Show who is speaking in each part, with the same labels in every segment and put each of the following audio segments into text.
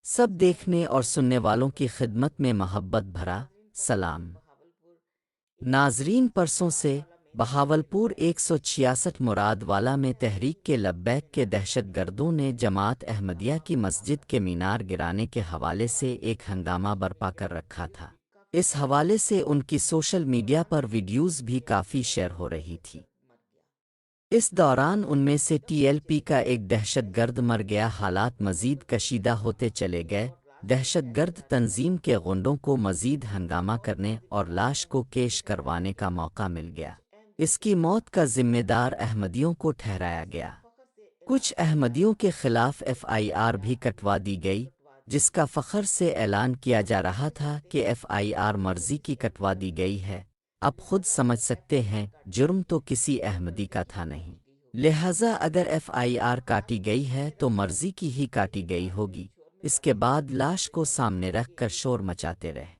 Speaker 1: سب دیکھنے اور سننے والوں کی خدمت میں محبت بھرا سلام۔ ناظرین، پرسوں سے بہاولپور 166 مراد والا میں تحریک کے لبیک کے دہشت گردوں نے جماعت احمدیہ کی مسجد کے مینار گرانے کے حوالے سے ایک ہنگامہ برپا کر رکھا تھا۔ اس حوالے سے ان کی سوشل میڈیا پر ویڈیوز بھی کافی شیئر ہو رہی تھی۔ اس دوران ان میں سے ٹی ایل پی کا ایک دہشت گرد مر گیا۔ حالات مزید کشیدہ ہوتے چلے گئے۔ دہشت گرد تنظیم کے غنڈوں کو مزید ہنگامہ کرنے اور لاش کو کیش کروانے کا موقع مل گیا۔ اس کی موت کا ذمہ دار احمدیوں کو ٹھہرایا گیا۔ کچھ احمدیوں کے خلاف ایف آئی آر بھی کٹوا دی گئی، جس کا فخر سے اعلان کیا جا رہا تھا کہ ایف آئی آر مرضی کی کٹوا دی گئی ہے۔ اب خود سمجھ سکتے ہیں جرم تو کسی احمدی کا تھا نہیں، لہٰذا اگر ایف آئی آر کاٹی گئی ہے تو مرضی کی ہی کاٹی گئی ہوگی۔ اس کے بعد لاش کو سامنے رکھ کر شور مچاتے رہے۔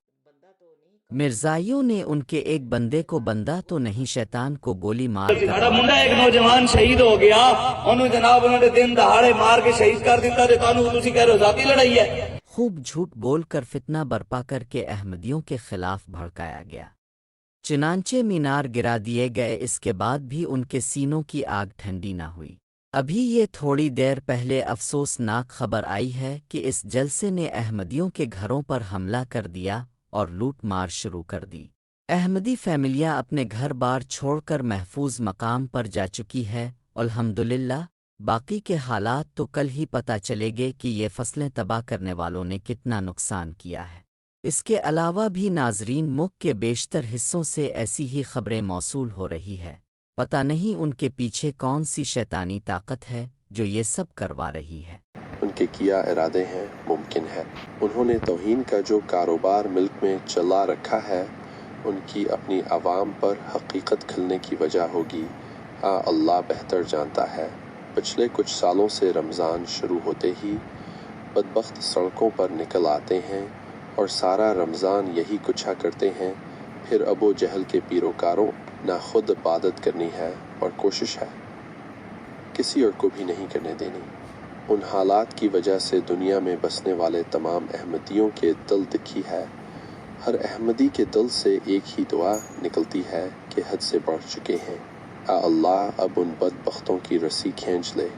Speaker 1: مرزائیوں نے ان کے ایک بندے کو، بندہ تو نہیں شیطان کو، گولی مار کر
Speaker 2: ساڑا منڈا ایک نوجوان شہید ہو گیا، انہوں جناب انہوں نے دن دہاڑے مار کے شہید کر دیتا تے تانوں تسی کہہ رہے ہو ذاتی لڑائی ہے۔
Speaker 1: خوب جھوٹ بول کر فتنہ برپا کر کے احمدیوں کے خلاف بھڑکایا گیا۔ چنانچہ مینار گرا دیے گئے۔ اس کے بعد بھی ان کے سینوں کی آگ ٹھنڈی نہ ہوئی۔ ابھی یہ تھوڑی دیر پہلے افسوسناک خبر آئی ہے کہ اس جلسے نے احمدیوں کے گھروں پر حملہ کر دیا اور لوٹ مار شروع کر دی۔ احمدی فیملیاں اپنے گھر بار چھوڑ کر محفوظ مقام پر جا چکی ہے، الحمدللہ۔ باقی کے حالات تو کل ہی پتہ چلے گے کہ یہ فصلیں تباہ کرنے والوں نے کتنا نقصان کیا ہے۔ اس کے علاوہ بھی ناظرین، ملک کے بیشتر حصوں سے ایسی ہی خبریں موصول ہو رہی ہے۔ پتہ نہیں ان کے پیچھے کون سی شیطانی طاقت ہے جو یہ سب کروا رہی ہے۔
Speaker 3: ان کے کیا ارادے ہیں ممکن ہے۔ انہوں نے توہین کا جو کاروبار ملک میں چلا رکھا ہے، ان کی اپنی عوام پر حقیقت کھلنے کی وجہ ہوگی۔ ہاں، اللہ بہتر جانتا ہے۔ پچھلے کچھ سالوں سے رمضان شروع ہوتے ہی بدبخت سڑکوں پر نکل آتے ہیں اور سارا رمضان یہی کچھ کرتے ہیں۔ پھر ابو جہل کے پیروکاروں نہ خود عبادت کرنی ہے اور کوشش ہے کسی اور کو بھی نہیں کرنے دینی۔ ان حالات کی وجہ سے دنیا میں بسنے والے تمام احمدیوں کے دل دکھی ہے۔ ہر احمدی کے دل سے ایک ہی دعا نکلتی ہے کہ حد سے بڑھ چکے ہیں۔ اللہ اب ان بدبختوں کی رسی کھینچ لے۔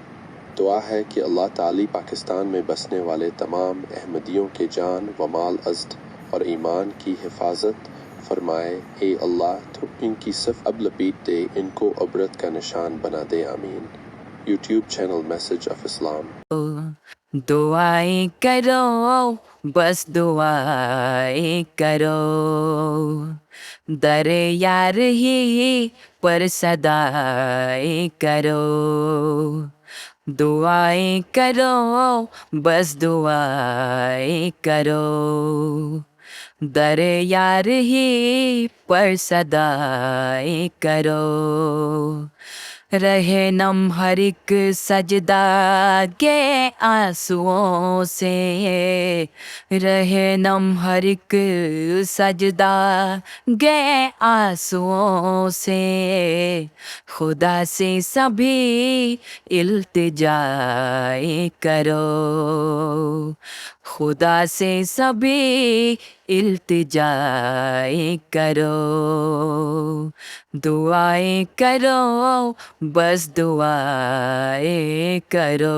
Speaker 3: دعا ہے کہ اللہ تعالی پاکستان میں بسنے والے تمام احمدیوں کے جان و مال، عزت اور ایمان کی حفاظت فرمائے۔ اے اللہ، تو ان کی صف اب لپیٹ دے، ان کو عبرت کا نشان بنا دے، آمین۔ یوٹیوب چینل میسج آف اسلام۔
Speaker 4: دعائیں کرو، بس دعائیں کرو، در یار ہی پر صدائیں کرو۔ دعائیں کرو، بس دعائیں کرو، در یار ہی پر صدائیں کرو۔ رہے نم ہر ایک سجدہ کے آنسوؤں سے، رہے نم ہر ایک سجدہ گے آنسوؤں سے، خدا سے سبھی التجائیں کرو، خدا سے سبھی التجائیں کرو۔ دعائیں کرو، بس دعائیں کرو۔